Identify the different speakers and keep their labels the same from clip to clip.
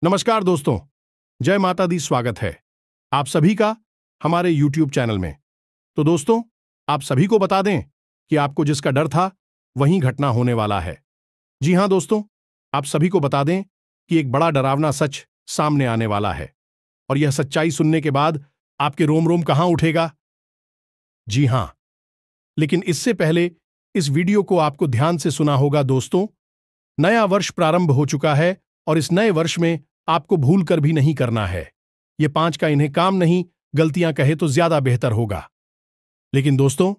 Speaker 1: नमस्कार दोस्तों, जय माता दी। स्वागत है आप सभी का हमारे YouTube चैनल में। तो दोस्तों, आप सभी को बता दें कि आपको जिसका डर था वही घटना होने वाला है। जी हां दोस्तों, आप सभी को बता दें कि एक बड़ा डरावना सच सामने आने वाला है और यह सच्चाई सुनने के बाद आपके रोम रोम कहां उठेगा। जी हां, लेकिन इससे पहले इस वीडियो को आपको ध्यान से सुना होगा। दोस्तों, नया वर्ष प्रारंभ हो चुका है और इस नए वर्ष में आपको भूल कर भी नहीं करना है। ये 5 का इन्हें काम नहीं, गलतियां कहे तो ज्यादा बेहतर होगा। लेकिन दोस्तों,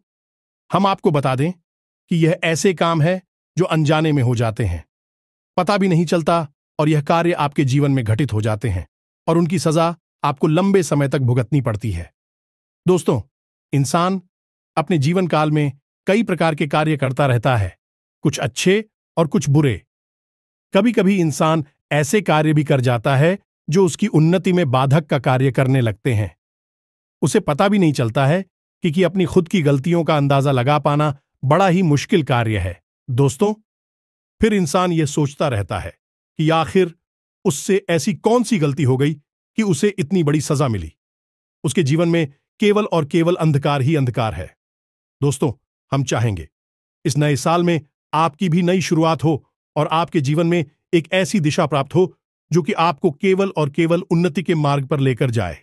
Speaker 1: हम आपको बता दें कि यह ऐसे काम है जो अनजाने में हो जाते हैं, पता भी नहीं चलता और यह कार्य आपके जीवन में घटित हो जाते हैं और उनकी सजा आपको लंबे समय तक भुगतनी पड़ती है। दोस्तों, इंसान अपने जीवन काल में कई प्रकार के कार्य करता रहता है, कुछ अच्छे और कुछ बुरे। कभी कभी इंसान ऐसे कार्य भी कर जाता है जो उसकी उन्नति में बाधक का कार्य करने लगते हैं। उसे पता भी नहीं चलता है कि अपनी खुद की गलतियों का अंदाजा लगा पाना बड़ा ही मुश्किल कार्य है। दोस्तों, फिर इंसान यह सोचता रहता है कि आखिर उससे ऐसी कौन सी गलती हो गई कि उसे इतनी बड़ी सजा मिली। उसके जीवन में केवल और केवल अंधकार ही अंधकार है। दोस्तों, हम चाहेंगे इस नए साल में आपकी भी नई शुरुआत हो और आपके जीवन में एक ऐसी दिशा प्राप्त हो जो कि आपको केवल और केवल उन्नति के मार्ग पर लेकर जाए।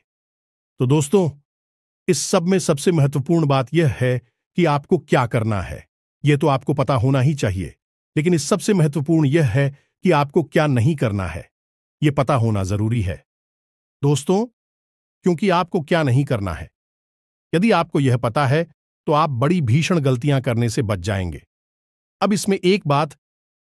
Speaker 1: तो दोस्तों, इस सब में सबसे महत्वपूर्ण बात यह है कि आपको क्या करना है। यह तो आपको पता होना ही चाहिए, लेकिन इस सबसे महत्वपूर्ण यह है कि आपको क्या नहीं करना है। यह पता होना जरूरी है दोस्तों, क्योंकि आपको क्या नहीं करना है। यदि आपको यह पता है तो आप बड़ी भीषण गलतियां करने से बच जाएंगे। अब इसमें एक बात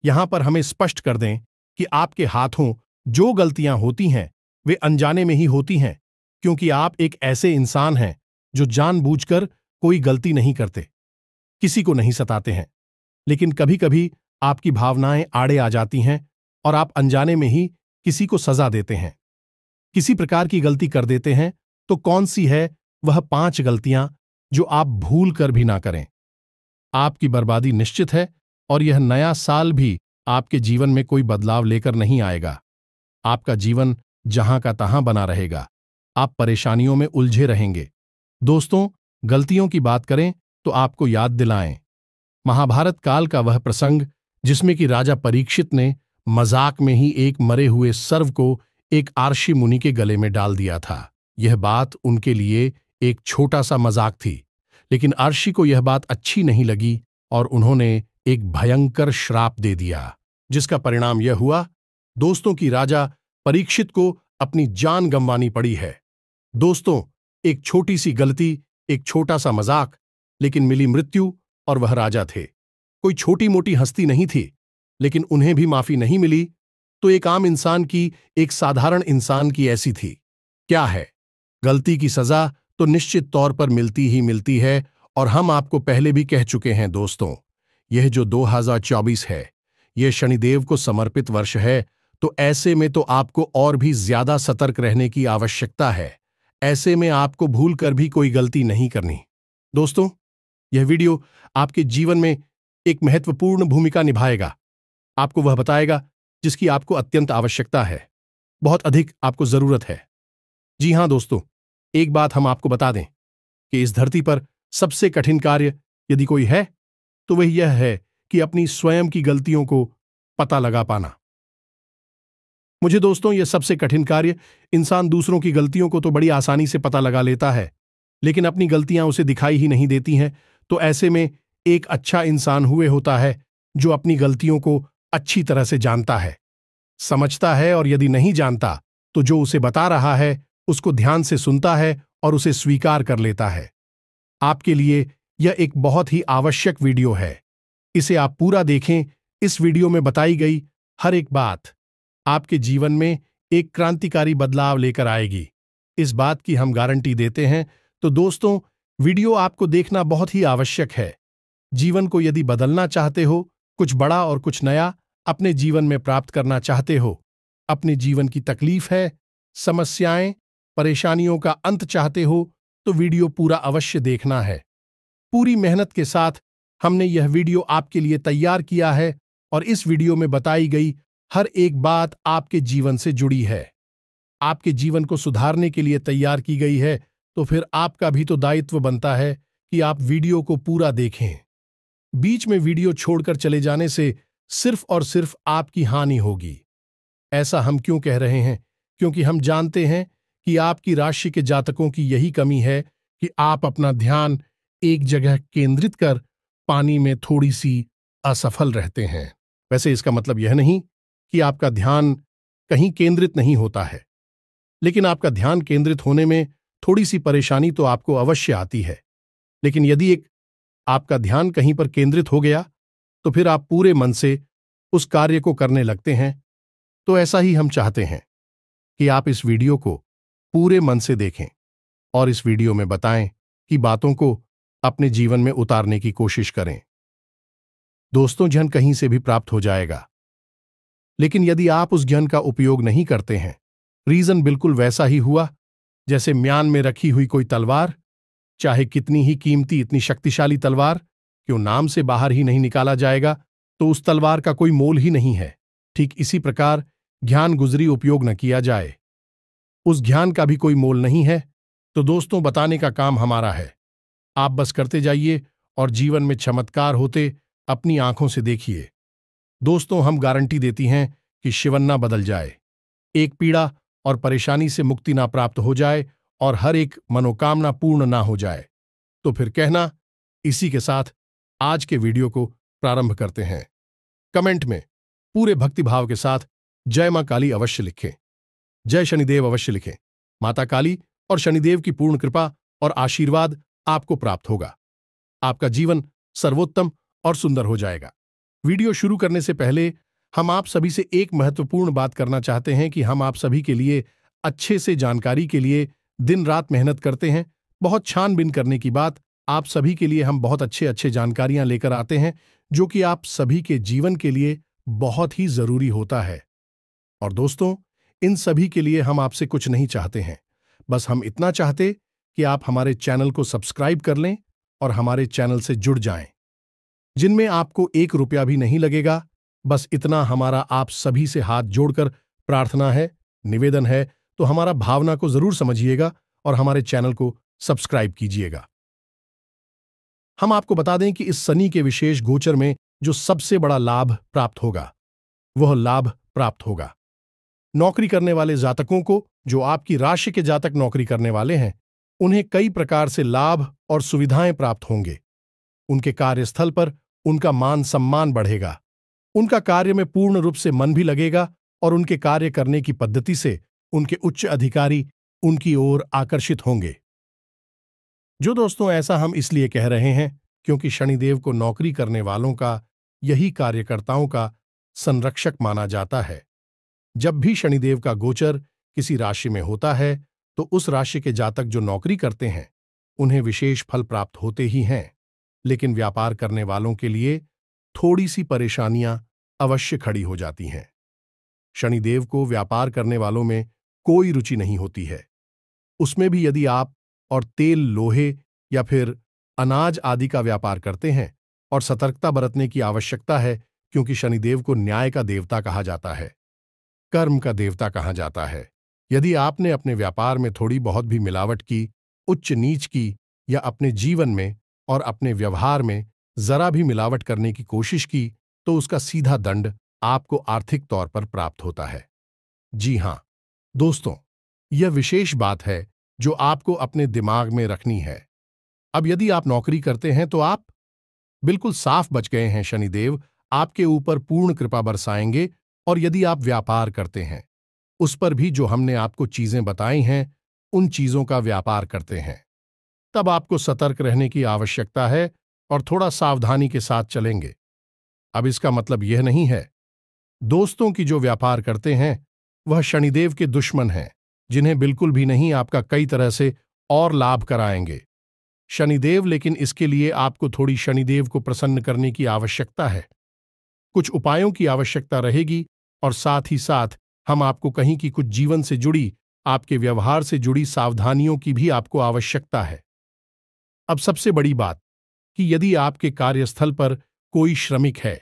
Speaker 1: यहां पर हमें स्पष्ट कर दें कि आपके हाथों जो गलतियां होती हैं वे अनजाने में ही होती हैं, क्योंकि आप एक ऐसे इंसान हैं जो जानबूझकर कोई गलती नहीं करते, किसी को नहीं सताते हैं। लेकिन कभी कभी आपकी भावनाएं आड़े आ जाती हैं और आप अनजाने में ही किसी को सजा देते हैं, किसी प्रकार की गलती कर देते हैं। तो कौन सी है वह 5 गलतियां जो आप भूल कर भी ना करें। आपकी बर्बादी निश्चित है और यह नया साल भी आपके जीवन में कोई बदलाव लेकर नहीं आएगा। आपका जीवन जहां का तहां बना रहेगा, आप परेशानियों में उलझे रहेंगे। दोस्तों, गलतियों की बात करें तो आपको याद दिलाएं महाभारत काल का वह प्रसंग जिसमें कि राजा परीक्षित ने मजाक में ही एक मरे हुए सर्व को एक आर्षि मुनि के गले में डाल दिया था। यह बात उनके लिए एक छोटा सा मजाक थी, लेकिन आर्षि को यह बात अच्छी नहीं लगी और उन्होंने एक भयंकर श्राप दे दिया, जिसका परिणाम यह हुआ दोस्तों की राजा परीक्षित को अपनी जान गंवानी पड़ी है। दोस्तों, एक छोटी सी गलती, एक छोटा सा मजाक, लेकिन मिली मृत्यु और वह राजा थे। कोई छोटी मोटी हस्ती नहीं थी, लेकिन उन्हें भी माफी नहीं मिली तो एक आम इंसान की, एक साधारण इंसान की ऐसी थी। क्या है? गलती की सजा तो निश्चित तौर पर मिलती ही मिलती है और हम आपको पहले भी कह चुके हैं। दोस्तों, यह जो 2024 है, यह शनिदेव को समर्पित वर्ष है, तो ऐसे में तो आपको और भी ज्यादा सतर्क रहने की आवश्यकता है। ऐसे में आपको भूल कर भी कोई गलती नहीं करनी। दोस्तों, यह वीडियो आपके जीवन में एक महत्वपूर्ण भूमिका निभाएगा। आपको वह बताएगा जिसकी आपको अत्यंत आवश्यकता है, बहुत अधिक आपको जरूरत है। जी हां दोस्तों, एक बात हम आपको बता दें कि इस धरती पर सबसे कठिन कार्य यदि कोई है तो वह यह है कि अपनी स्वयं की गलतियों को पता लगा पाना। मुझे दोस्तों, यह सबसे कठिन कार्य, इंसान दूसरों की गलतियों को तो बड़ी आसानी से पता लगा लेता है, लेकिन अपनी गलतियां उसे दिखाई ही नहीं देती हैं। तो ऐसे में एक अच्छा इंसान हुए होता है जो अपनी गलतियों को अच्छी तरह से जानता है, समझता है, और यदि नहीं जानता तो जो उसे बता रहा है उसको ध्यान से सुनता है और उसे स्वीकार कर लेता है। आपके लिए यह एक बहुत ही आवश्यक वीडियो है, इसे आप पूरा देखें। इस वीडियो में बताई गई हर एक बात आपके जीवन में एक क्रांतिकारी बदलाव लेकर आएगी, इस बात की हम गारंटी देते हैं। तो दोस्तों, वीडियो आपको देखना बहुत ही आवश्यक है। जीवन को यदि बदलना चाहते हो, कुछ बड़ा और कुछ नया अपने जीवन में प्राप्त करना चाहते हो, अपने जीवन की तकलीफ है, समस्याएं, परेशानियों का अंत चाहते हो, तो वीडियो पूरा अवश्य देखना है। पूरी मेहनत के साथ हमने यह वीडियो आपके लिए तैयार किया है और इस वीडियो में बताई गई हर एक बात आपके जीवन से जुड़ी है, आपके जीवन को सुधारने के लिए तैयार की गई है, तो फिर आपका भी तो दायित्व बनता है कि आप वीडियो को पूरा देखें। बीच में वीडियो छोड़कर चले जाने से सिर्फ और सिर्फ आपकी हानि होगी। ऐसा हम क्यों कह रहे हैं? क्योंकि हम जानते हैं कि आपकी राशि के जातकों की यही कमी है कि आप अपना ध्यान एक जगह केंद्रित कर पानी में थोड़ी सी असफल रहते हैं। वैसे इसका मतलब यह नहीं कि आपका ध्यान कहीं केंद्रित नहीं होता है, लेकिन आपका ध्यान केंद्रित होने में थोड़ी सी परेशानी तो आपको अवश्य आती है। लेकिन यदि आपका ध्यान कहीं पर केंद्रित हो गया तो फिर आप पूरे मन से उस कार्य को करने लगते हैं। तो ऐसा ही हम चाहते हैं कि आप इस वीडियो को पूरे मन से देखें और इस वीडियो में बताएं कि बातों को अपने जीवन में उतारने की कोशिश करें। दोस्तों, ज्ञान कहीं से भी प्राप्त हो जाएगा, लेकिन यदि आप उस ज्ञान का उपयोग नहीं करते हैं, रीजन बिल्कुल वैसा ही हुआ जैसे म्यान में रखी हुई कोई तलवार, चाहे कितनी ही कीमती, इतनी शक्तिशाली तलवार क्यों नाम से बाहर ही नहीं निकाला जाएगा तो उस तलवार का कोई मोल ही नहीं है। ठीक इसी प्रकार ज्ञान गुजरी उपयोग न किया जाए, उस ज्ञान का भी कोई मोल नहीं है। तो दोस्तों, बताने का काम हमारा है, आप बस करते जाइए और जीवन में चमत्कार होते अपनी आंखों से देखिए। दोस्तों, हम गारंटी देती हैं कि शिवन्ना बदल जाए, एक पीड़ा और परेशानी से मुक्ति ना प्राप्त हो जाए और हर एक मनोकामना पूर्ण ना हो जाए। तो फिर कहना, इसी के साथ आज के वीडियो को प्रारंभ करते हैं। कमेंट में पूरे भक्तिभाव के साथ जय मां काली अवश्य लिखें, जय शनिदेव अवश्य लिखें। माता काली और शनिदेव की पूर्ण कृपा और आशीर्वाद आपको प्राप्त होगा, आपका जीवन सर्वोत्तम और सुंदर हो जाएगा। वीडियो शुरू करने से पहले हम आप सभी से एक महत्वपूर्ण बात करना चाहते हैं कि हम आप सभी के लिए अच्छे से जानकारी के लिए दिन रात मेहनत करते हैं। बहुत छानबीन करने की बात, आप सभी के लिए हम बहुत अच्छे जानकारियां लेकर आते हैं जो कि आप सभी के जीवन के लिए बहुत ही जरूरी होता है। और दोस्तों, इन सभी के लिए हम आपसे कुछ नहीं चाहते हैं, बस हम इतना चाहते कि आप हमारे चैनल को सब्सक्राइब कर लें और हमारे चैनल से जुड़ जाएं, जिनमें आपको 1 रुपया भी नहीं लगेगा। बस इतना हमारा आप सभी से हाथ जोड़कर प्रार्थना है, निवेदन है। तो हमारा भावना को जरूर समझिएगा और हमारे चैनल को सब्सक्राइब कीजिएगा। हम आपको बता दें कि इस शनि के विशेष गोचर में जो सबसे बड़ा लाभ प्राप्त होगा, वह लाभ प्राप्त होगा नौकरी करने वाले जातकों को। जो आपकी राशि के जातक नौकरी करने वाले हैं, उन्हें कई प्रकार से लाभ और सुविधाएं प्राप्त होंगे। उनके कार्यस्थल पर उनका मान सम्मान बढ़ेगा, उनका कार्य में पूर्ण रूप से मन भी लगेगा और उनके कार्य करने की पद्धति से उनके उच्च अधिकारी उनकी ओर आकर्षित होंगे। जो दोस्तों, ऐसा हम इसलिए कह रहे हैं क्योंकि शनिदेव को नौकरी करने वालों का, यही कार्यकर्ताओं का संरक्षक माना जाता है। जब भी शनिदेव का गोचर किसी राशि में होता है तो उस राशि के जातक जो नौकरी करते हैं उन्हें विशेष फल प्राप्त होते ही हैं, लेकिन व्यापार करने वालों के लिए थोड़ी सी परेशानियां अवश्य खड़ी हो जाती हैं। शनिदेव को व्यापार करने वालों में कोई रुचि नहीं होती है, उसमें भी यदि आप और तेल, लोहे या फिर अनाज आदि का व्यापार करते हैं। और सतर्कता बरतने की आवश्यकता है क्योंकि शनिदेव को न्याय का देवता कहा जाता है, कर्म का देवता कहा जाता है। यदि आपने अपने व्यापार में थोड़ी बहुत भी मिलावट की, उच्च नीच की या अपने जीवन में और अपने व्यवहार में जरा भी मिलावट करने की कोशिश की तो उसका सीधा दंड आपको आर्थिक तौर पर प्राप्त होता है। जी हां दोस्तों, यह विशेष बात है जो आपको अपने दिमाग में रखनी है। अब यदि आप नौकरी करते हैं तो आप बिल्कुल साफ बच गए हैं, शनिदेव आपके ऊपर पूर्ण कृपा बरसाएंगे। और यदि आप व्यापार करते हैं, उस पर भी जो हमने आपको चीजें बताई हैं, उन चीजों का व्यापार करते हैं, तब आपको सतर्क रहने की आवश्यकता है और थोड़ा सावधानी के साथ चलेंगे। अब इसका मतलब यह नहीं है दोस्तों कि जो व्यापार करते हैं वह शनिदेव के दुश्मन हैं, जिन्हें बिल्कुल भी नहीं आपका कई तरह से और लाभ कराएंगे शनिदेव। लेकिन इसके लिए आपको थोड़ी शनिदेव को प्रसन्न करने की आवश्यकता है, कुछ उपायों की आवश्यकता रहेगी और साथ ही साथ हम आपको कहीं की कुछ जीवन से जुड़ी, आपके व्यवहार से जुड़ी सावधानियों की भी आपको आवश्यकता है। अब सबसे बड़ी बात कि यदि आपके कार्यस्थल पर कोई श्रमिक है,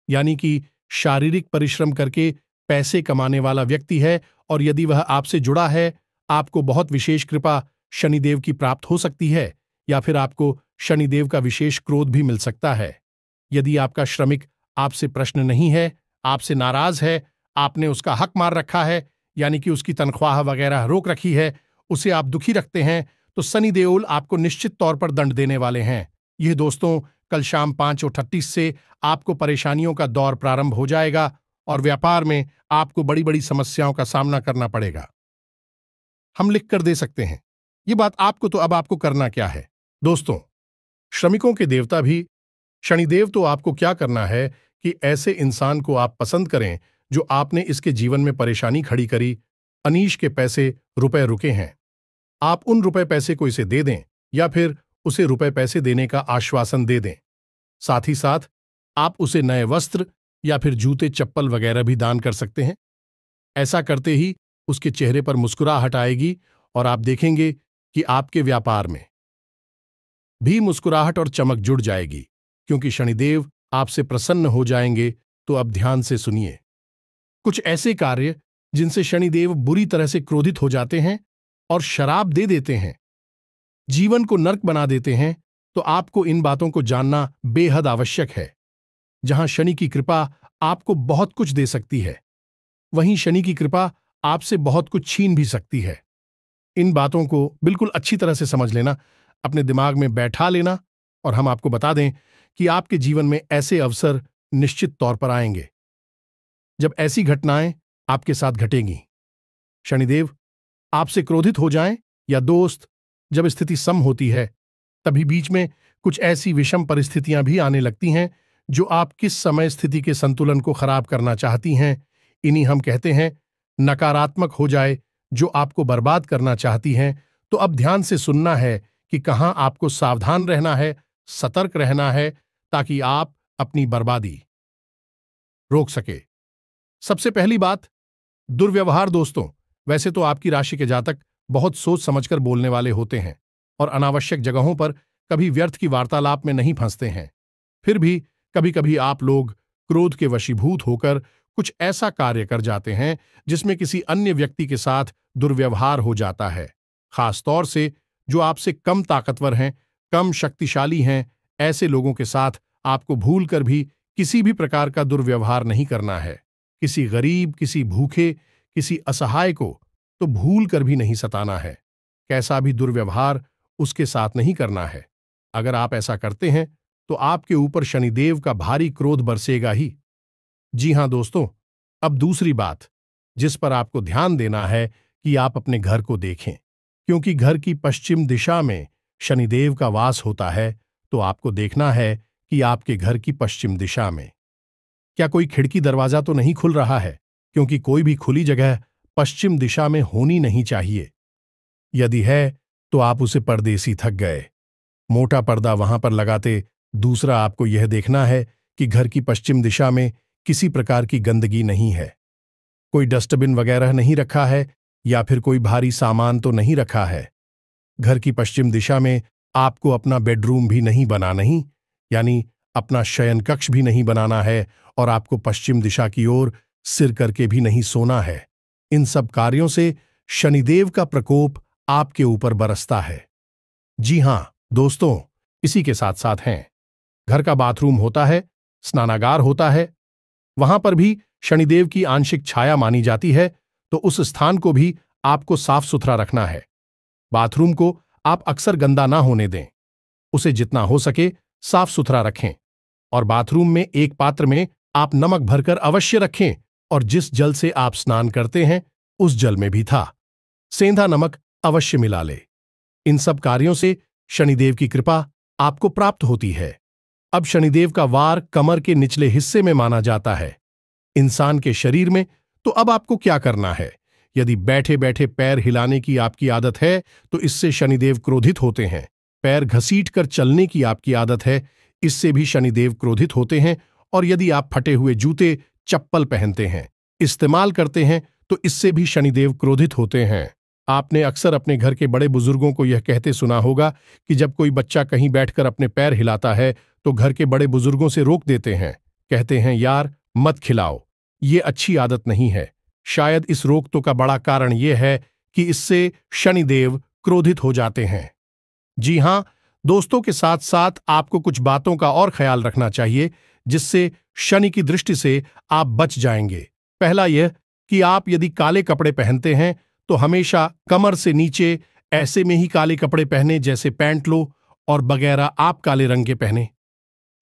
Speaker 1: यानी कि शारीरिक परिश्रम करके पैसे कमाने वाला व्यक्ति है और यदि वह आपसे जुड़ा है, आपको बहुत विशेष कृपा शनिदेव की प्राप्त हो सकती है या फिर आपको शनिदेव का विशेष क्रोध भी मिल सकता है। यदि आपका श्रमिक आपसे प्रश्न नहीं है, आपसे नाराज है, आपने उसका हक मार रखा है, यानी कि उसकी तनख्वाह वगैरह रोक रखी है, उसे आप दुखी रखते हैं, तो शनि देओल आपको निश्चित तौर पर दंड देने वाले हैं। यह दोस्तों कल शाम 5:38 से आपको परेशानियों का दौर प्रारंभ हो जाएगा और व्यापार में आपको बड़ी बड़ी समस्याओं का सामना करना पड़ेगा। हम लिख कर दे सकते हैं ये बात आपको, तो अब आपको करना क्या है दोस्तों? श्रमिकों के देवता भी शनिदेव, तो आपको क्या करना है कि ऐसे इंसान को आप पसंद करें जो आपने इसके जीवन में परेशानी खड़ी करी, अनीश के पैसे रुपए रुके हैं, आप उन रुपए पैसे को इसे दे दें या फिर उसे रुपए पैसे देने का आश्वासन दे दें। साथ ही साथ आप उसे नए वस्त्र या फिर जूते चप्पल वगैरह भी दान कर सकते हैं। ऐसा करते ही उसके चेहरे पर मुस्कुराहट आएगी और आप देखेंगे कि आपके व्यापार में भी मुस्कुराहट और चमक जुड़ जाएगी, क्योंकि शनिदेव आपसे प्रसन्न हो जाएंगे। तो अब ध्यान से सुनिए कुछ ऐसे कार्य जिनसे शनिदेव बुरी तरह से क्रोधित हो जाते हैं और शराब दे देते हैं, जीवन को नर्क बना देते हैं, तो आपको इन बातों को जानना बेहद आवश्यक है। जहां शनि की कृपा आपको बहुत कुछ दे सकती है, वहीं शनि की कृपा आपसे बहुत कुछ छीन भी सकती है। इन बातों को बिल्कुल अच्छी तरह से समझ लेना, अपने दिमाग में बैठा लेना, और हम आपको बता दें कि आपके जीवन में ऐसे अवसर निश्चित तौर पर आएंगे जब ऐसी घटनाएं आपके साथ घटेंगी। शनिदेव आपसे क्रोधित हो जाएं या दोस्त, जब स्थिति सम होती है तभी बीच में कुछ ऐसी विषम परिस्थितियां भी आने लगती हैं जो आप किस समय स्थिति के संतुलन को खराब करना चाहती हैं। इन्हीं हम कहते हैं नकारात्मक हो जाए, जो आपको बर्बाद करना चाहती हैं। तो अब ध्यान से सुनना है कि कहां आपको सावधान रहना है, सतर्क रहना है, ताकि आप अपनी बर्बादी रोक सके। सबसे पहली बात, दुर्व्यवहार। दोस्तों, वैसे तो आपकी राशि के जातक बहुत सोच समझकर बोलने वाले होते हैं और अनावश्यक जगहों पर कभी व्यर्थ की वार्तालाप में नहीं फंसते हैं। फिर भी कभी कभी आप लोग क्रोध के वशीभूत होकर कुछ ऐसा कार्य कर जाते हैं जिसमें किसी अन्य व्यक्ति के साथ दुर्व्यवहार हो जाता है। खास तौर से जो आपसे कम ताकतवर हैं, कम शक्तिशाली हैं, ऐसे लोगों के साथ आपको भूलकर भी किसी भी प्रकार का दुर्व्यवहार नहीं करना है। किसी गरीब, किसी भूखे, किसी असहाय को तो भूल कर भी नहीं सताना है। कैसा भी दुर्व्यवहार उसके साथ नहीं करना है। अगर आप ऐसा करते हैं तो आपके ऊपर शनिदेव का भारी क्रोध बरसेगा ही। जी हां दोस्तों, अब दूसरी बात जिस पर आपको ध्यान देना है कि आप अपने घर को देखें, क्योंकि घर की पश्चिम दिशा में शनिदेव का वास होता है। तो आपको देखना है कि आपके घर की पश्चिम दिशा में क्या कोई खिड़की दरवाजा तो नहीं खुल रहा है, क्योंकि कोई भी खुली जगह पश्चिम दिशा में होनी नहीं चाहिए। यदि है तो आप उसे परदेसी थक गए, मोटा पर्दा वहां पर लगाते। दूसरा, आपको यह देखना है कि घर की पश्चिम दिशा में किसी प्रकार की गंदगी नहीं है, कोई डस्टबिन वगैरह नहीं रखा है या फिर कोई भारी सामान तो नहीं रखा है। घर की पश्चिम दिशा में आपको अपना बेडरूम भी नहीं बनाना, यानी अपना शयन कक्ष भी नहीं बनाना है, और आपको पश्चिम दिशा की ओर सिर करके भी नहीं सोना है। इन सब कार्यों से शनिदेव का प्रकोप आपके ऊपर बरसता है। जी हां दोस्तों, इसी के साथ साथ हैं घर का बाथरूम होता है, स्नानागार होता है, वहां पर भी शनिदेव की आंशिक छाया मानी जाती है। तो उस स्थान को भी आपको साफ सुथरा रखना है। बाथरूम को आप अक्सर गंदा ना होने दें, उसे जितना हो सके साफ सुथरा रखें, और बाथरूम में एक पात्र में आप नमक भरकर अवश्य रखें, और जिस जल से आप स्नान करते हैं उस जल में भी था सेंधा नमक अवश्य मिला ले। इन सब कार्यों से शनिदेव की कृपा आपको प्राप्त होती है। अब शनिदेव का वार कमर के निचले हिस्से में माना जाता है इंसान के शरीर में। तो अब आपको क्या करना है? यदि बैठे बैठे पैर हिलाने की आपकी आदत है तो इससे शनिदेव क्रोधित होते हैं। पैर घसीट कर चलने की आपकी आदत है, इससे भी शनिदेव क्रोधित होते हैं। और यदि आप फटे हुए जूते चप्पल पहनते हैं, इस्तेमाल करते हैं, तो इससे भी शनिदेव क्रोधित होते हैं। आपने अक्सर अपने घर के बड़े बुजुर्गों को यह कहते सुना होगा कि जब कोई बच्चा कहीं बैठकर अपने पैर हिलाता है तो घर के बड़े बुजुर्गों से रोक देते हैं, कहते हैं यार मत खिलाओ। ये अच्छी आदत नहीं है। शायद इस रोग का बड़ा कारण यह है कि इससे शनिदेव क्रोधित हो जाते हैं। जी हां दोस्तों, के साथ साथ आपको कुछ बातों का और ख्याल रखना चाहिए जिससे शनि की दृष्टि से आप बच जाएंगे। पहला यह कि आप यदि काले कपड़े पहनते हैं तो हमेशा कमर से नीचे ऐसे में ही काले कपड़े पहने, जैसे पैंट लो और वगैरह आप काले रंग के पहने,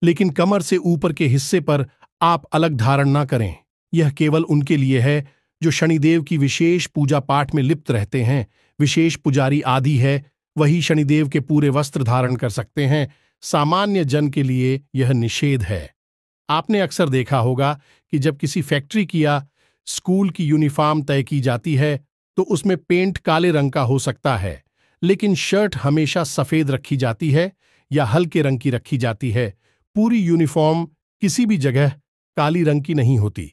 Speaker 1: लेकिन कमर से ऊपर के हिस्से पर आप अलग धारण ना करें। यह केवल उनके लिए है जो शनिदेव की विशेष पूजा पाठ में लिप्त रहते हैं। विशेष पुजारी आदि है, वही शनिदेव के पूरे वस्त्र धारण कर सकते हैं। सामान्य जन के लिए यह निषेध है। आपने अक्सर देखा होगा कि जब किसी फैक्ट्री की या स्कूल की यूनिफॉर्म तय की जाती है तो उसमें पेंट काले रंग का हो सकता है, लेकिन शर्ट हमेशा सफेद रखी जाती है या हल्के रंग की रखी जाती है। पूरी यूनिफॉर्म किसी भी जगह काली रंग की नहीं होती।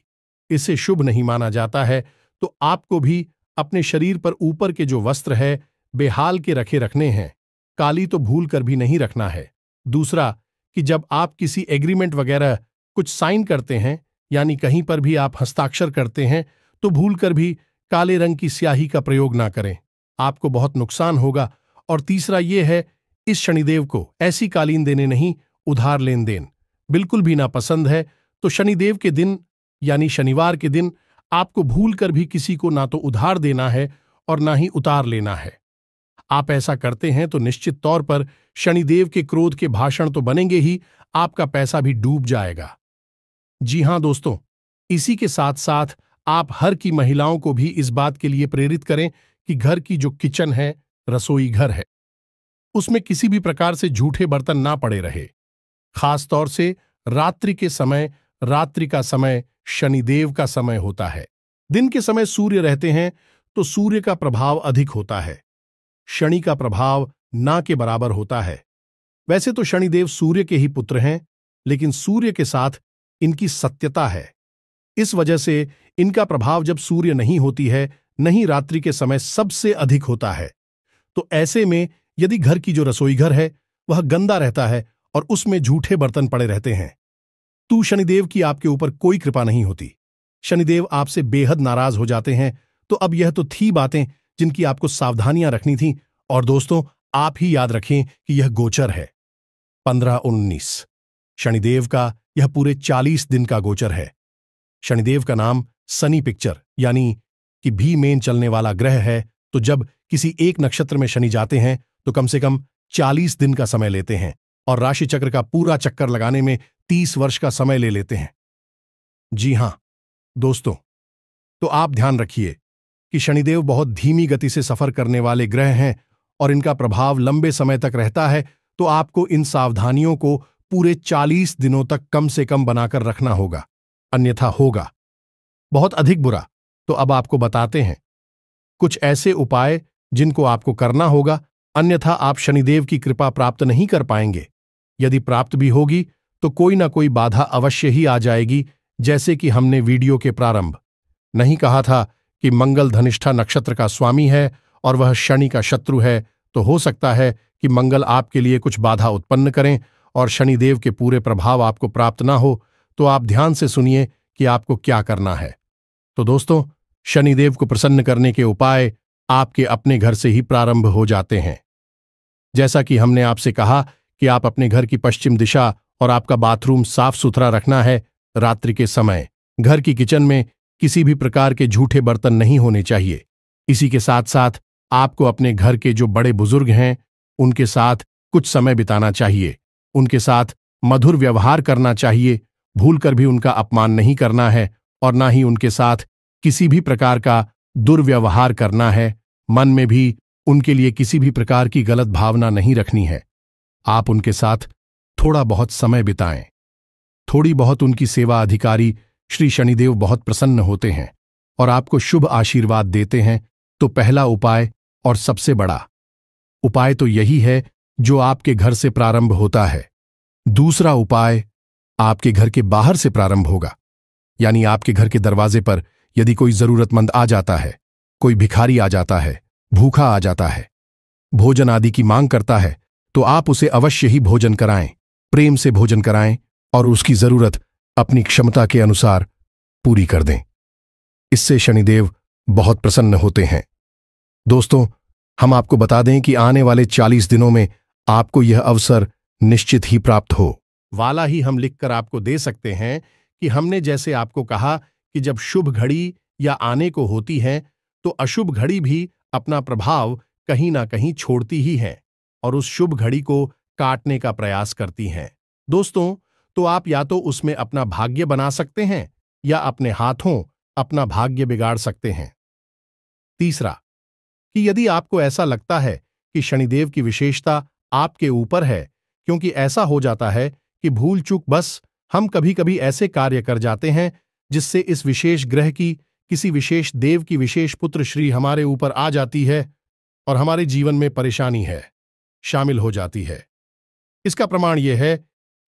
Speaker 1: इसे शुभ नहीं माना जाता है। तो आपको भी अपने शरीर पर ऊपर के जो वस्त्र है बेहाल के रखने हैं। काली तो भूल कर भी नहीं रखना है। दूसरा कि जब आप किसी एग्रीमेंट वगैरह कुछ साइन करते हैं, यानी कहीं पर भी आप हस्ताक्षर करते हैं, तो भूल कर भी काले रंग की स्याही का प्रयोग ना करें, आपको बहुत नुकसान होगा। और तीसरा यह है, इस शनिदेव को ऐसी कालीन देने नहीं, उधार लेन देन बिल्कुल भी ना पसंद है। तो शनिदेव के दिन यानी शनिवार के दिन आपको भूल कर भी किसी को ना तो उधार देना है और ना ही उतार लेना है। आप ऐसा करते हैं तो निश्चित तौर पर शनिदेव के क्रोध के भाषण तो बनेंगे ही, आपका पैसा भी डूब जाएगा। जी हां दोस्तों, इसी के साथ साथ आप हर की महिलाओं को भी इस बात के लिए प्रेरित करें कि घर की जो किचन है, रसोई घर है, उसमें किसी भी प्रकार से झूठे बर्तन ना पड़े रहे। खास तौर से रात्रि के समय। रात्रि का समय शनिदेव का समय होता है। दिन के समय सूर्य रहते हैं तो सूर्य का प्रभाव अधिक होता है, शनि का प्रभाव ना के बराबर होता है। वैसे तो शनिदेव सूर्य के ही पुत्र हैं, लेकिन सूर्य के साथ इनकी सत्यता है। इस वजह से इनका प्रभाव जब सूर्य नहीं होती है, नहीं रात्रि के समय सबसे अधिक होता है। तो ऐसे में यदि घर की जो रसोई घर है वह गंदा रहता है और उसमें झूठे बर्तन पड़े रहते हैं, तो शनिदेव की आपके ऊपर कोई कृपा नहीं होती। शनिदेव आपसे बेहद नाराज हो जाते हैं। तो अब यह तो थी बातें जिनकी आपको सावधानियां रखनी थी। और दोस्तों, आप ही याद रखें कि यह गोचर है 15-19। शनिदेव का यह पूरे 40 दिन का गोचर है। शनिदेव का नाम सनी पिक्चर यानी कि भी मेन चलने वाला ग्रह है। तो जब किसी एक नक्षत्र में शनि जाते हैं तो कम से कम 40 दिन का समय लेते हैं और राशि चक्र का पूरा चक्कर लगाने में 30 वर्ष का समय ले लेते हैं। जी हां दोस्तों, तो आप ध्यान रखिए कि शनिदेव बहुत धीमी गति से सफर करने वाले ग्रह हैं और इनका प्रभाव लंबे समय तक रहता है। तो आपको इन सावधानियों को पूरे 40 दिनों तक कम से कम बनाकर रखना होगा, अन्यथा होगा बहुत अधिक बुरा। तो अब आपको बताते हैं कुछ ऐसे उपाय जिनको आपको करना होगा, अन्यथा आप शनिदेव की कृपा प्राप्त नहीं कर पाएंगे। यदि प्राप्त भी होगी तो कोई ना कोई बाधा अवश्य ही आ जाएगी। जैसे कि हमने वीडियो के प्रारंभ नहीं कहा था कि मंगल धनिष्ठा नक्षत्र का स्वामी है और वह शनि का शत्रु है, तो हो सकता है कि मंगल आपके लिए कुछ बाधा उत्पन्न करें और शनिदेव के पूरे प्रभाव आपको प्राप्त ना हो। तो आप ध्यान से सुनिए कि आपको क्या करना है। तो दोस्तों, शनिदेव को प्रसन्न करने के उपाय आपके अपने घर से ही प्रारंभ हो जाते हैं। जैसा कि हमने आपसे कहा कि आप अपने घर की पश्चिम दिशा और आपका बाथरूम साफ सुथरा रखना है। रात्रि के समय घर की किचन में किसी भी प्रकार के झूठे बर्तन नहीं होने चाहिए। इसी के साथ साथ आपको अपने घर के जो बड़े बुजुर्ग हैं उनके साथ कुछ समय बिताना चाहिए, उनके साथ मधुर व्यवहार करना चाहिए। भूलकर भी उनका अपमान नहीं करना है और ना ही उनके साथ किसी भी प्रकार का दुर्व्यवहार करना है। मन में भी उनके लिए किसी भी प्रकार की गलत भावना नहीं रखनी है। आप उनके साथ थोड़ा बहुत समय बिताएं। थोड़ी बहुत उनकी सेवा अधिकारी श्री शनिदेव बहुत प्रसन्न होते हैं और आपको शुभ आशीर्वाद देते हैं। तो पहला उपाय और सबसे बड़ा उपाय तो यही है जो आपके घर से प्रारंभ होता है। दूसरा उपाय आपके घर के बाहर से प्रारंभ होगा, यानी आपके घर के दरवाजे पर यदि कोई जरूरतमंद आ जाता है, कोई भिखारी आ जाता है, भूखा आ जाता है, भोजन आदि की मांग करता है, तो आप उसे अवश्य ही भोजन कराएं, प्रेम से भोजन कराएं और उसकी जरूरत अपनी क्षमता के अनुसार पूरी कर दें। इससे शनिदेव बहुत प्रसन्न होते हैं। दोस्तों, हम आपको बता दें कि आने वाले 40 दिनों में आपको यह अवसर निश्चित ही प्राप्त हो वाला ही हम लिखकर आपको दे सकते हैं कि हमने जैसे आपको कहा कि जब शुभ घड़ी या आने को होती है तो अशुभ घड़ी भी अपना प्रभाव कहीं ना कहीं छोड़ती ही है और उस शुभ घड़ी को काटने का प्रयास करती हैं। दोस्तों, तो आप या तो उसमें अपना भाग्य बना सकते हैं या अपने हाथों अपना भाग्य बिगाड़ सकते हैं। तीसरा, कि यदि आपको ऐसा लगता है कि शनिदेव की विशेषता आपके ऊपर है, क्योंकि ऐसा हो जाता है कि भूल चूक बस हम कभी कभी ऐसे कार्य कर जाते हैं जिससे इस विशेष ग्रह की किसी विशेष देव की विशेष पुत्र श्री हमारे ऊपर आ जाती है और हमारे जीवन में परेशानी है शामिल हो जाती है। इसका प्रमाण यह है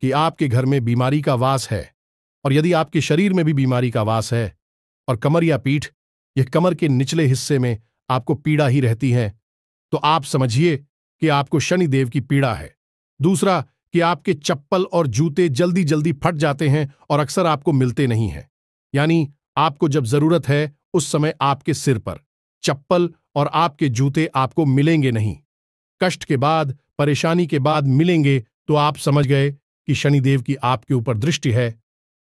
Speaker 1: कि आपके घर में बीमारी का वास है, और यदि आपके शरीर में भी बीमारी का वास है और कमर या पीठ, यह कमर के निचले हिस्से में आपको पीड़ा ही रहती है, तो आप समझिए कि आपको शनिदेव की पीड़ा है। दूसरा, कि आपके चप्पल और जूते जल्दी जल्दी फट जाते हैं और अक्सर आपको मिलते नहीं हैं, यानी आपको जब जरूरत है उस समय आपके सिर पर चप्पल और आपके जूते आपको मिलेंगे नहीं। कष्ट के बाद, परेशानी के बाद मिलेंगे तो आप समझ गए कि शनिदेव की आपके ऊपर दृष्टि है,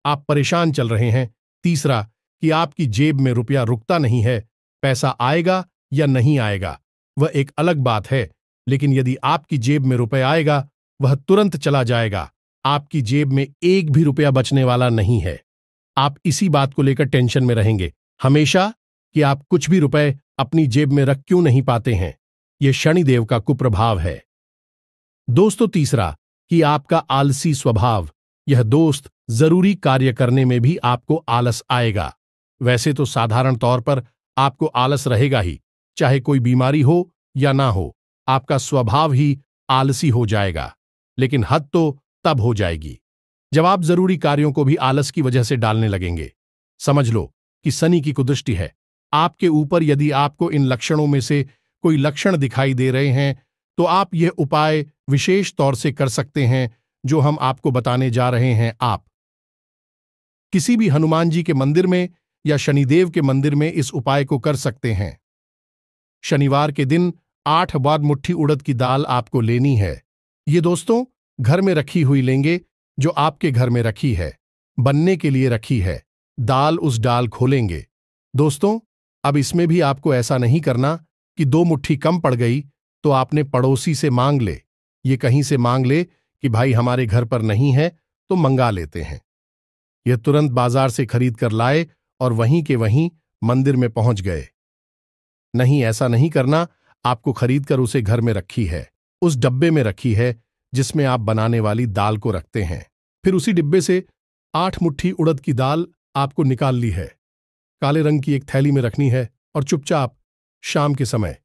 Speaker 1: आप परेशान चल रहे हैं। तीसरा, कि आपकी जेब में रुपया रुकता नहीं है, पैसा आएगा या नहीं आएगा वह एक अलग बात है, लेकिन यदि आपकी जेब में रुपया आएगा वह तुरंत चला जाएगा, आपकी जेब में एक भी रुपया बचने वाला नहीं है। आप इसी बात को लेकर टेंशन में रहेंगे हमेशा कि आप कुछ भी रुपए अपनी जेब में रख क्यों नहीं पाते हैं। यह शनिदेव का कुप्रभाव है। दोस्तों, तीसरा, कि आपका आलसी स्वभाव, यह दोस्त जरूरी कार्य करने में भी आपको आलस आएगा। वैसे तो साधारण तौर पर आपको आलस रहेगा ही, चाहे कोई बीमारी हो या ना हो, आपका स्वभाव ही आलसी हो जाएगा। लेकिन हद तो तब हो जाएगी जब आप जरूरी कार्यों को भी आलस की वजह से डालने लगेंगे। समझ लो कि शनि की कुदृष्टि है आपके ऊपर। यदि आपको इन लक्षणों में से कोई लक्षण दिखाई दे रहे हैं तो आप यह उपाय विशेष तौर से कर सकते हैं जो हम आपको बताने जा रहे हैं। आप किसी भी हनुमान जी के मंदिर में या शनिदेव के मंदिर में इस उपाय को कर सकते हैं। शनिवार के दिन 8 बार मुट्ठी उड़द की दाल आपको लेनी है। ये दोस्तों घर में रखी हुई लेंगे, जो आपके घर में रखी है, बनने के लिए रखी है। उस दाल खोलेंगे। दोस्तों, अब इसमें भी आपको ऐसा नहीं करना कि 2 मुट्ठी कम पड़ गई तो आपने पड़ोसी से मांग ले। ये कहीं से मांग ले कि भाई हमारे घर पर नहीं है तो मंगा लेते हैं। यह तुरंत बाजार से खरीद कर लाए और वहीं के वहीं मंदिर में पहुंच गए। नहीं, ऐसा नहीं करना। आपको खरीद कर उसे घर में रखी है, उस डब्बे में रखी है जिसमें आप बनाने वाली दाल को रखते हैं। फिर उसी डिब्बे से 8 मुट्ठी उड़द की दाल आपको निकाल ली है, काले रंग की एक थैली में रखनी है और चुपचाप शाम के समय,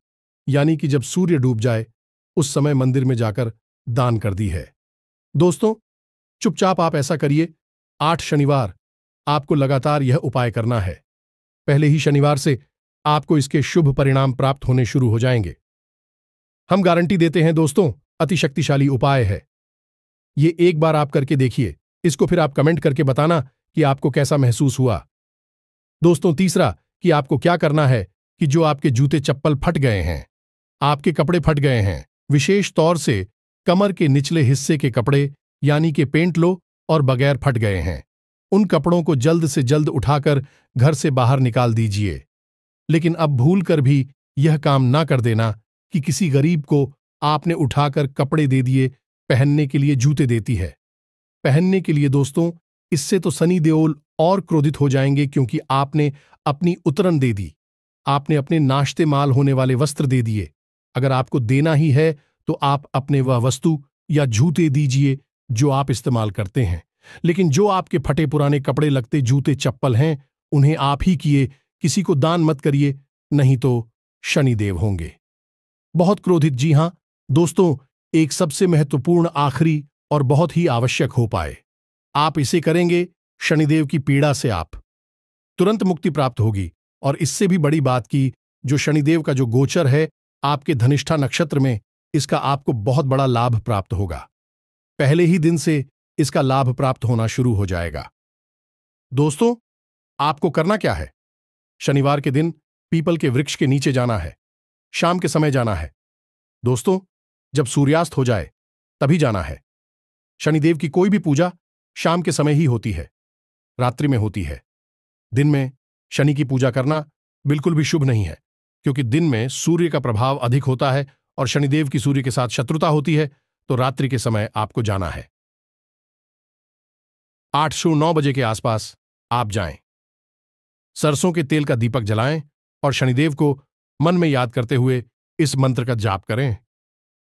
Speaker 1: यानी कि जब सूर्य डूब जाए उस समय मंदिर में जाकर दान कर दी है। दोस्तों, चुपचाप आप ऐसा करिए। 8 शनिवार आपको लगातार यह उपाय करना है। पहले ही शनिवार से आपको इसके शुभ परिणाम प्राप्त होने शुरू हो जाएंगे। हम गारंटी देते हैं दोस्तों, अति शक्तिशाली उपाय है। ये एक बार आप करके देखिए, इसको फिर आप कमेंट करके बताना कि आपको कैसा महसूस हुआ। दोस्तों, तीसरा, कि आपको क्या करना है कि जो आपके जूते चप्पल फट गए हैं, आपके कपड़े फट गए हैं, विशेष तौर से कमर के निचले हिस्से के कपड़े यानी कि पेंट लो और बगैर फट गए हैं, उन कपड़ों को जल्द से जल्द उठाकर घर से बाहर निकाल दीजिए। लेकिन अब भूल कर भी यह काम ना कर देना कि किसी गरीब को आपने उठाकर कपड़े दे दिए, पहनने के लिए जूते देती है पहनने के लिए। दोस्तों, इससे तो शनि देओल और क्रोधित हो जाएंगे, क्योंकि आपने अपनी उतरन दे दी, आपने अपने नाश्ते माल होने वाले वस्त्र दे दिए। अगर आपको देना ही है तो आप अपने वह वस्तु या जूते दीजिए जो आप इस्तेमाल करते हैं। लेकिन जो आपके फटे पुराने कपड़े लगते जूते चप्पल हैं, उन्हें आप ही किए, किसी को दान मत करिए, नहीं तो शनिदेव होंगे बहुत क्रोधित। जी हां दोस्तों, एक सबसे महत्वपूर्ण, आखिरी और बहुत ही आवश्यक हो पाए, आप इसे करेंगे, शनिदेव की पीड़ा से आप तुरंत मुक्ति प्राप्त होगी। और इससे भी बड़ी बात की, जो शनिदेव का जो गोचर है आपके धनिष्ठा नक्षत्र में, इसका आपको बहुत बड़ा लाभ प्राप्त होगा। पहले ही दिन से इसका लाभ प्राप्त होना शुरू हो जाएगा। दोस्तों, आपको करना क्या है? शनिवार के दिन पीपल के वृक्ष के नीचे जाना है। शाम के समय जाना है। दोस्तों, जब सूर्यास्त हो जाए तभी जाना है। शनिदेव की कोई भी पूजा शाम के समय ही होती है, रात्रि में होती है। दिन में शनि की पूजा करना बिल्कुल भी शुभ नहीं है, क्योंकि दिन में सूर्य का प्रभाव अधिक होता है और शनिदेव की सूर्य के साथ शत्रुता होती है। तो रात्रि के समय आपको जाना है। 8 से 9 बजे के आसपास आप जाएं। सरसों के तेल का दीपक जलाएं और शनिदेव को मन में याद करते हुए इस मंत्र का जाप करें।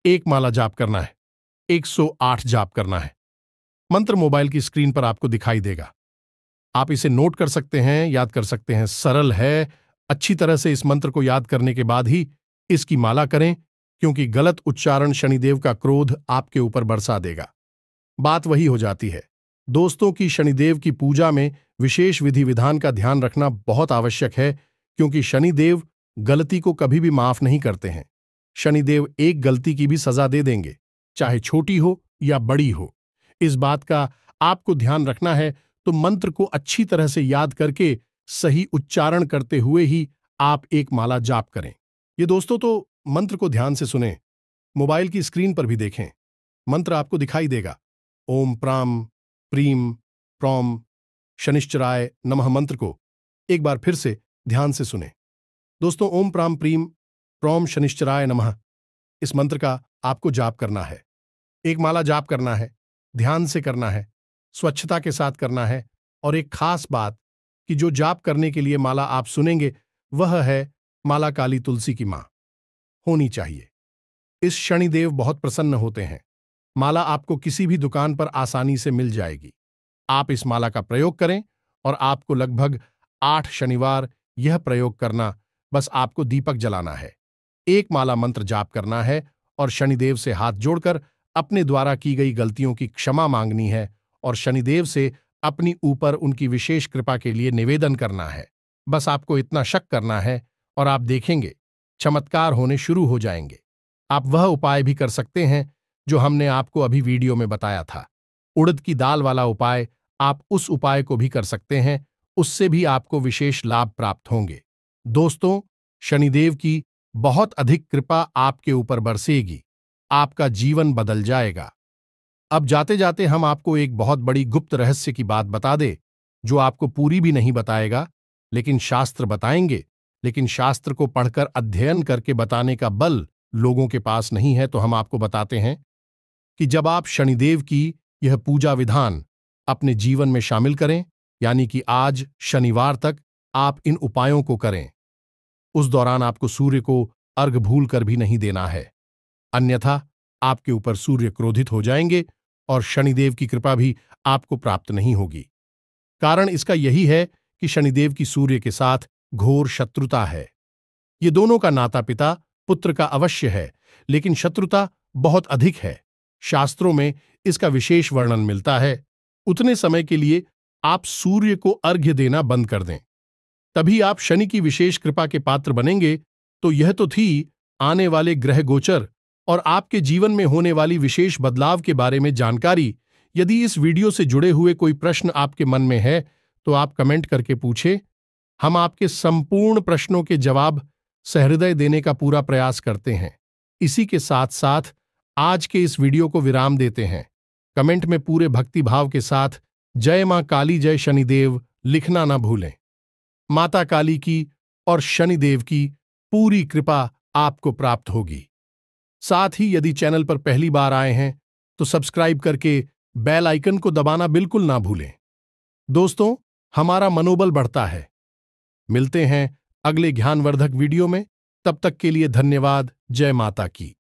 Speaker 1: 1 माला जाप करना है, 108 जाप करना है। मंत्र मोबाइल की स्क्रीन पर आपको दिखाई देगा। आप इसे नोट कर सकते हैं, याद कर सकते हैं। सरल है। अच्छी तरह से इस मंत्र को याद करने के बाद ही इसकी माला करें, क्योंकि गलत उच्चारण शनिदेव का क्रोध आपके ऊपर बरसा देगा। बात वही हो जाती है दोस्तों की शनिदेव की पूजा में विशेष विधि विधान का ध्यान रखना बहुत आवश्यक है, क्योंकि शनिदेव गलती को कभी भी माफ नहीं करते हैं। शनिदेव एक गलती की भी सजा दे देंगे, चाहे छोटी हो या बड़ी हो। इस बात का आपको ध्यान रखना है, तो मंत्र को अच्छी तरह से याद करके सही उच्चारण करते हुए ही आप एक माला जाप करें। ये दोस्तों तो मंत्र को ध्यान से सुनें, मोबाइल की स्क्रीन पर भी देखें। मंत्र आपको दिखाई देगा। ओम प्राम प्रीम प्रौम शनिश्चराय नमः मंत्र को एक बार फिर से ध्यान से सुनें। दोस्तों, ओम प्राम प्रीम प्रौम शनिश्चराय नमः इस मंत्र का आपको जाप करना है। एक माला जाप करना है, ध्यान से करना है, स्वच्छता के साथ करना है। और एक खास बात कि जो जाप करने के लिए माला आप सुनेंगे वह है माला काली तुलसी की मां होनी चाहिए। इस शनिदेव बहुत प्रसन्न होते हैं। माला आपको किसी भी दुकान पर आसानी से मिल जाएगी। आप इस माला का प्रयोग करें और आपको लगभग 8 शनिवार यह प्रयोग करना, बस आपको दीपक जलाना है, एक माला मंत्र जाप करना है और शनिदेव से हाथ जोड़कर अपने द्वारा की गई गलतियों की क्षमा मांगनी है और शनिदेव से अपनी ऊपर उनकी विशेष कृपा के लिए निवेदन करना है। बस आपको इतना शक करना है और आप देखेंगे चमत्कार होने शुरू हो जाएंगे। आप वह उपाय भी कर सकते हैं जो हमने आपको अभी वीडियो में बताया था। उड़द की दाल वाला उपाय, आप उस उपाय को भी कर सकते हैं, उससे भी आपको विशेष लाभ प्राप्त होंगे। दोस्तों, शनिदेव की बहुत अधिक कृपा आपके ऊपर बरसेगी, आपका जीवन बदल जाएगा। अब जाते जाते हम आपको एक बहुत बड़ी गुप्त रहस्य की बात बता दे, जो आपको पूरी भी नहीं बताएगा, लेकिन शास्त्र बताएंगे। लेकिन शास्त्र को पढ़कर अध्ययन करके बताने का बल लोगों के पास नहीं है, तो हम आपको बताते हैं कि जब आप शनिदेव की यह पूजा विधान अपने जीवन में शामिल करें, यानी कि आज शनिवार तक आप इन उपायों को करें, उस दौरान आपको सूर्य को अर्घ भूल कर भी नहीं देना है, अन्यथा आपके ऊपर सूर्य क्रोधित हो जाएंगे और शनिदेव की कृपा भी आपको प्राप्त नहीं होगी। कारण इसका यही है कि शनिदेव की सूर्य के साथ घोर शत्रुता है। ये दोनों का नाता पिता पुत्र का अवश्य है, लेकिन शत्रुता बहुत अधिक है। शास्त्रों में इसका विशेष वर्णन मिलता है। उतने समय के लिए आप सूर्य को अर्घ्य देना बंद कर दें, तभी आप शनि की विशेष कृपा के पात्र बनेंगे। तो यह तो थी आने वाले ग्रह गोचर और आपके जीवन में होने वाली विशेष बदलाव के बारे में जानकारी। यदि इस वीडियो से जुड़े हुए कोई प्रश्न आपके मन में है तो आप कमेंट करके पूछें। हम आपके संपूर्ण प्रश्नों के जवाब सहृदय देने का पूरा प्रयास करते हैं। इसी के साथ साथ आज के इस वीडियो को विराम देते हैं। कमेंट में पूरे भक्ति भाव के साथ जय मां काली जय शनिदेव लिखना ना भूलें। माता काली की और शनिदेव की पूरी कृपा आपको प्राप्त होगी। साथ ही यदि चैनल पर पहली बार आए हैं तो सब्सक्राइब करके बेल आइकन को दबाना बिल्कुल ना भूलें। दोस्तों, हमारा मनोबल बढ़ता है। मिलते हैं अगले ज्ञानवर्धक वीडियो में। तब तक के लिए धन्यवाद। जय माता की।